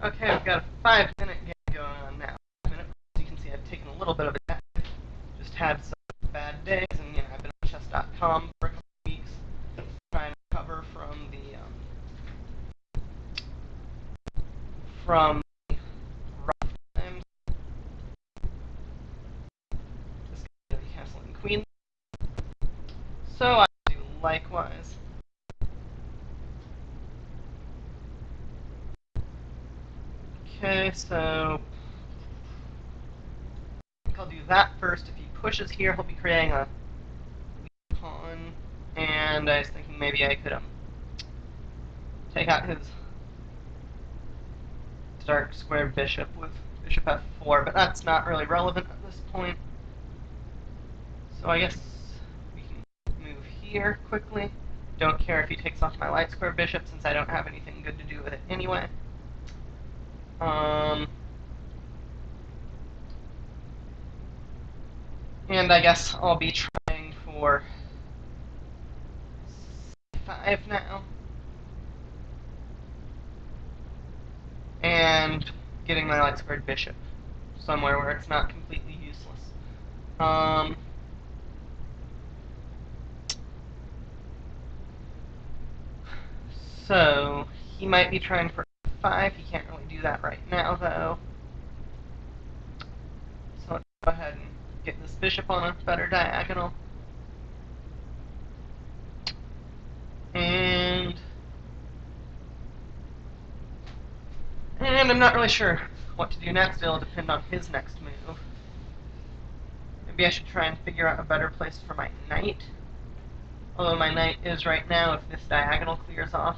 Okay, we've got a 5-minute game going on now. As you can see, I've taken a little bit of a nap. Just had some bad days, and I've been on chess.com for a couple of weeks trying to recover from the rough times. This guy's going to be castling queen. So I do likewise. Okay, so I think I'll do that first. If he pushes here, he'll be creating a pawn, and I was thinking maybe I could take out his dark square bishop with bishop f4, but that's not really relevant at this point. So I guess we can move here quickly. Don't care if he takes off my light square bishop, since I don't have anything good to do with it anyway. And I guess I'll be trying for c5 now. And getting my light squared bishop somewhere where it's not completely useless. So he might be trying for f5. He can't really do that right now, though. So let's go ahead and get this bishop on a better diagonal. And I'm not really sure what to do next. It'll depend on his next move. Maybe I should try and figure out a better place for my knight. Although my knight is right now, if this diagonal clears off,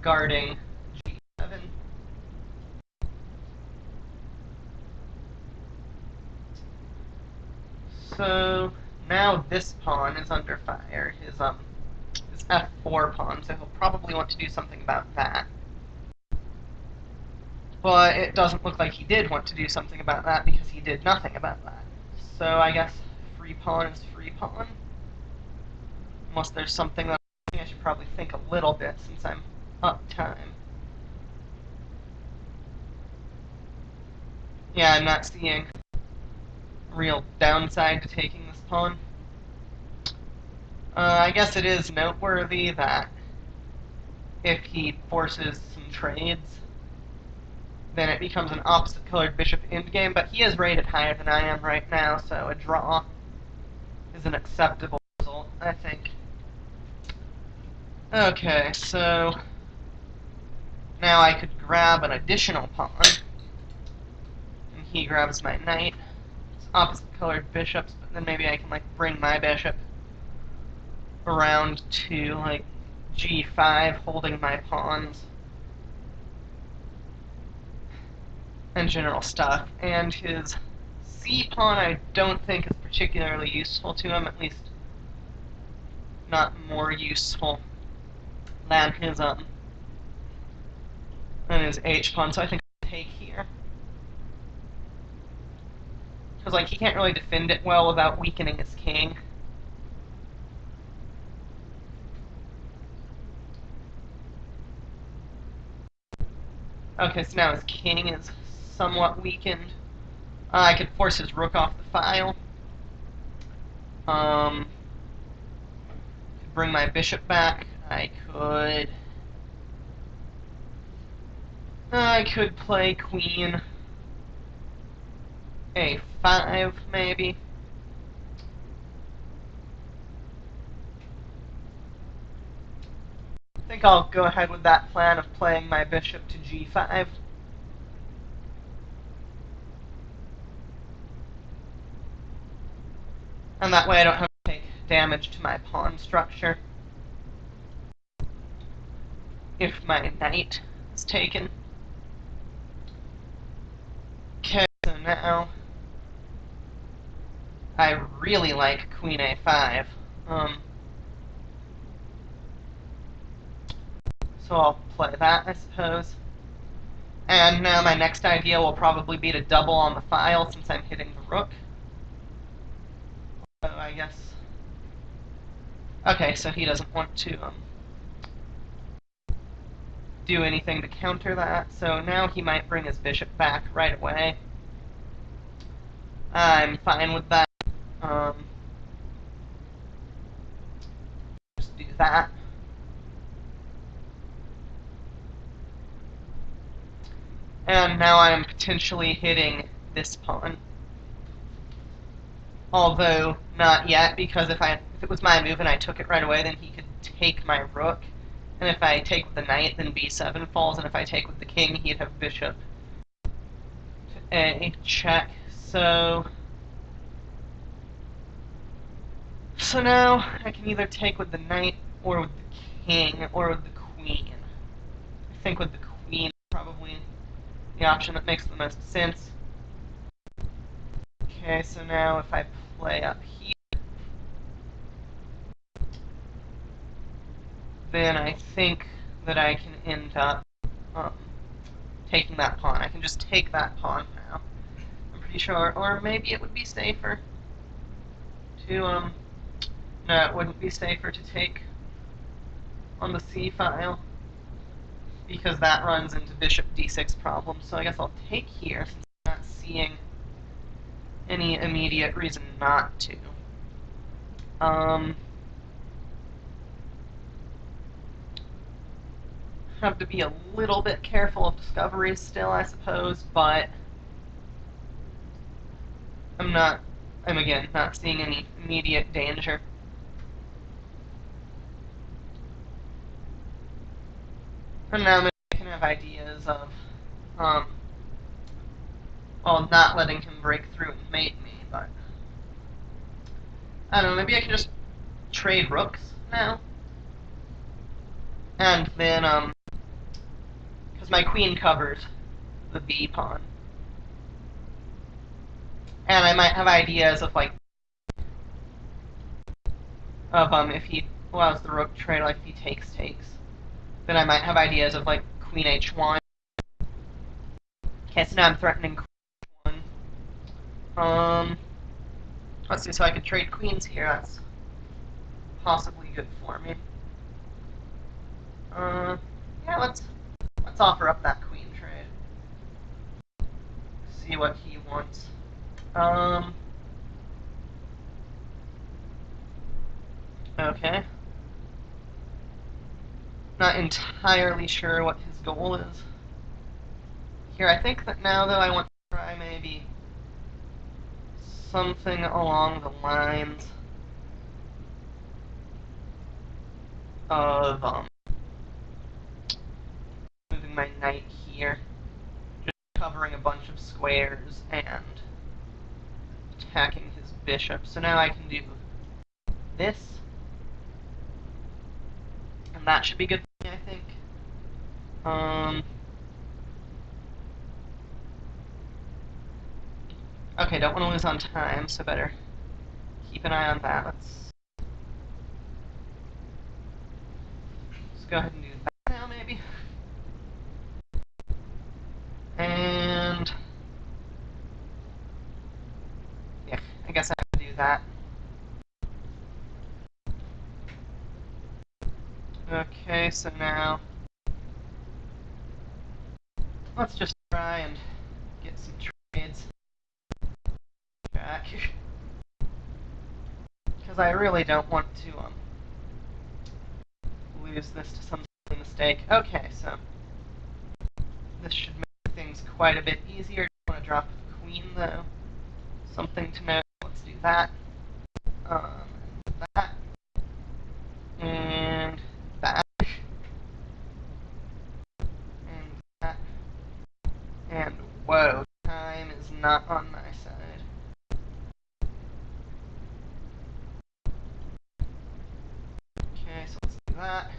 guarding g7. So now this pawn is under fire, his f4 pawn, so he'll probably want to do something about that. Well, it doesn't look like he did want to do something about that because he did nothing about that. So I guess free pawn is free pawn. Unless there's something that I should probably think a little bit since I'm up time. Yeah, I'm not seeing real downside to taking this pawn. I guess it is noteworthy that if he forces some trades, then it becomes an opposite colored bishop endgame, but he is rated higher than I am right now, so a draw is an acceptable result, I think. Okay, so now I could grab an additional pawn, and he grabs my knight. It's opposite colored bishops, but then maybe I can bring my bishop around to g5, holding my pawns and general stuff. And his c pawn I don't think is particularly useful to him, at least not more useful than his h pawn, so I think I'll take here. Because he can't really defend it well without weakening his king. Okay, so now his king is somewhat weakened. I could force his rook off the file. Bring my bishop back. I could play queen a5, maybe. I think I'll go ahead with that plan of playing my bishop to g5. And that way I don't have to take damage to my pawn structure if my knight is taken. Okay, so now I really like queen a5. So I'll play that, I suppose. And now my next idea will probably be to double on the file since I'm hitting the rook. So I guess... Okay, so he doesn't want to do anything to counter that, so now he might bring his bishop back right away. I'm fine with that. Just do that. And now I'm potentially hitting this pawn. Although, not yet, because if it was my move and I took it right away, then he could take my rook. And if I take with the knight, then b7 falls, and if I take with the king, he'd have bishop to a check. So now I can either take with the knight, or with the king, or with the queen. I think with the queen is probably the option that makes the most sense. Okay, so now if I play up here, then I think that I can end up taking that pawn. I can just take that pawn now. I'm pretty sure, or maybe it would be safer to, no, it wouldn't be safer to take on the c file, because that runs into bishop d6 problems, so I guess I'll take here, since I'm not seeing any immediate reason not to. Have to be a little bit careful of discoveries still, I suppose, but I'm again not seeing any immediate danger. And now maybe I can have ideas of, well, not letting him break through and mate me, but I don't know, maybe I can just trade rooks now. And then, because my queen covers the b pawn. And I might have ideas of, like, if he allows the rook trade, like, if he takes, then I might have ideas of, like, queen h1. Okay, so now I'm threatening queen h1. Let's see, so I could trade queens here, that's possibly good for me. Yeah, let's offer up that queen trade. See what he wants. Okay. Not entirely sure what his goal is. Here, I think that now, though, I want to try maybe something along the lines of, moving my knight here, just covering a bunch of squares and attacking his bishop. So now I can do this, and that should be good for me, I think. Okay, don't want to lose on time, so better keep an eye on that. Let's go ahead and do that now, maybe. And yeah, I guess I have to do that. Okay, so now let's just try and get some trades back, because I really don't want to lose this to some mistake. Okay, so this should make things quite a bit easier. I want to drop the queen, though. Something to note. Let's do that. That. And that. And that. And whoa, time is not on my side. Okay, so let's do that.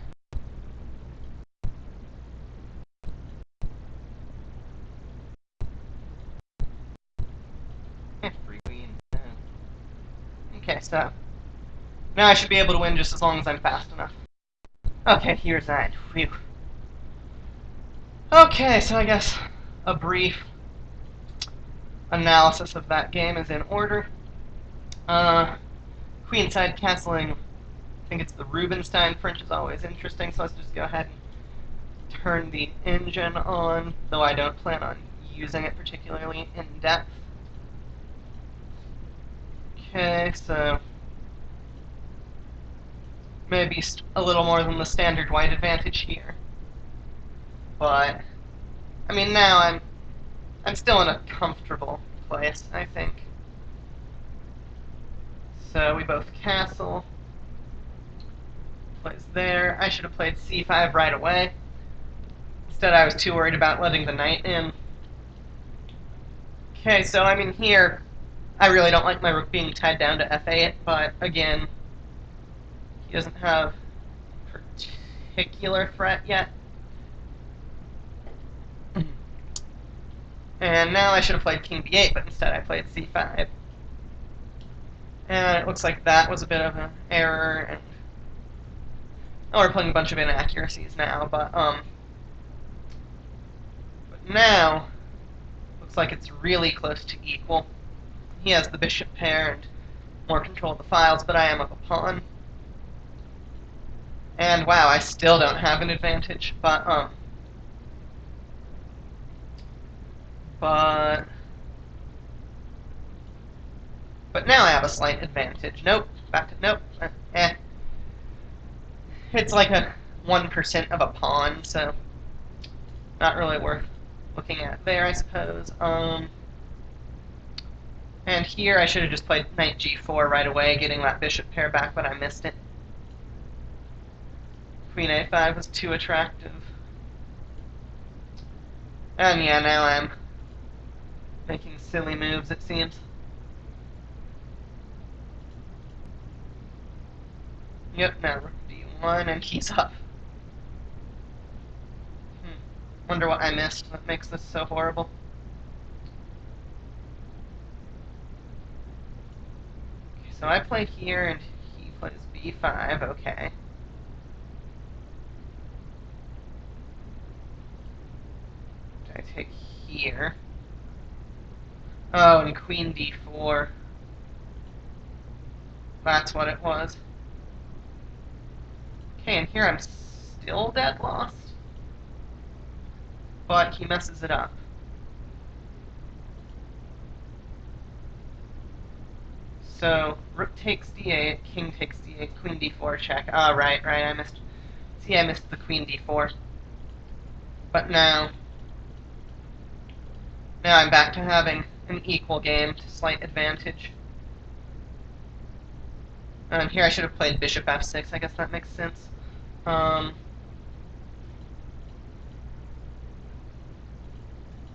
Free queen. Okay, so now I should be able to win just as long as I'm fast enough. Okay, here's that. Phew. Okay, so I guess a brief analysis of that game is in order. Queenside castling, I think it's the Rubinstein French, is always interesting, so let's just go ahead and turn the engine on, though I don't plan on using it particularly in depth. Okay, so maybe a little more than the standard white advantage here. But I mean, now I'm still in a comfortable place, I think. So we both castle. Plays there. I should have played c5 right away. Instead, I was too worried about letting the knight in. Okay, so I mean here, I really don't like my rook being tied down to f8, but again, he doesn't have particular threat yet. And now I should have played king b8, but instead I played c5. And it looks like that was a bit of an error, and oh, we're playing a bunch of inaccuracies now, but now looks like it's really close to equal. He has the bishop pair and more control of the files, but I am up a pawn. And wow, I still don't have an advantage, but now I have a slight advantage. Nope, nope. It's like a 1% of a pawn, so not really worth looking at there, I suppose. And here I should have just played knight g4 right away, getting that bishop pair back, but I missed it. Queen a5 was too attractive. And yeah, now I'm making silly moves, it seems. Yep, now rook d1, and he's up. Wonder what I missed that makes this so horrible. Okay, so I play here, and he plays b5, okay. I take here. Oh, and queen d4. That's what it was. Okay, and here I'm still dead lost. But he messes it up. So, rook takes d8, king takes d8, queen d4 check. Ah, right, I missed. See, I missed the queen d4. But now I'm back to having an equal game to slight advantage. Here I should have played bishop f6, I guess that makes sense.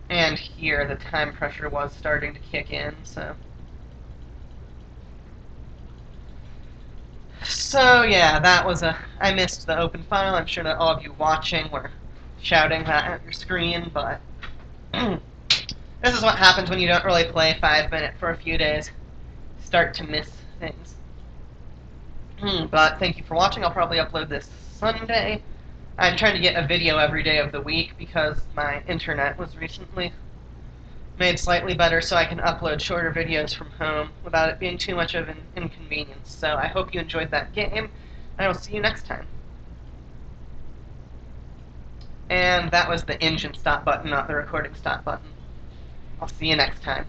And here the time pressure was starting to kick in, so... So yeah, that was I missed the open file. I'm sure that all of you watching were shouting that at your screen, but... This is what happens when you don't really play 5-minute for a few days. Start to miss things. But thank you for watching. I'll probably upload this Sunday. I'm trying to get a video every day of the week because my internet was recently made slightly better so I can upload shorter videos from home without it being too much of an inconvenience. So I hope you enjoyed that game, and I will see you next time. And that was the engine stop button, not the recording stop button. I'll see you next time.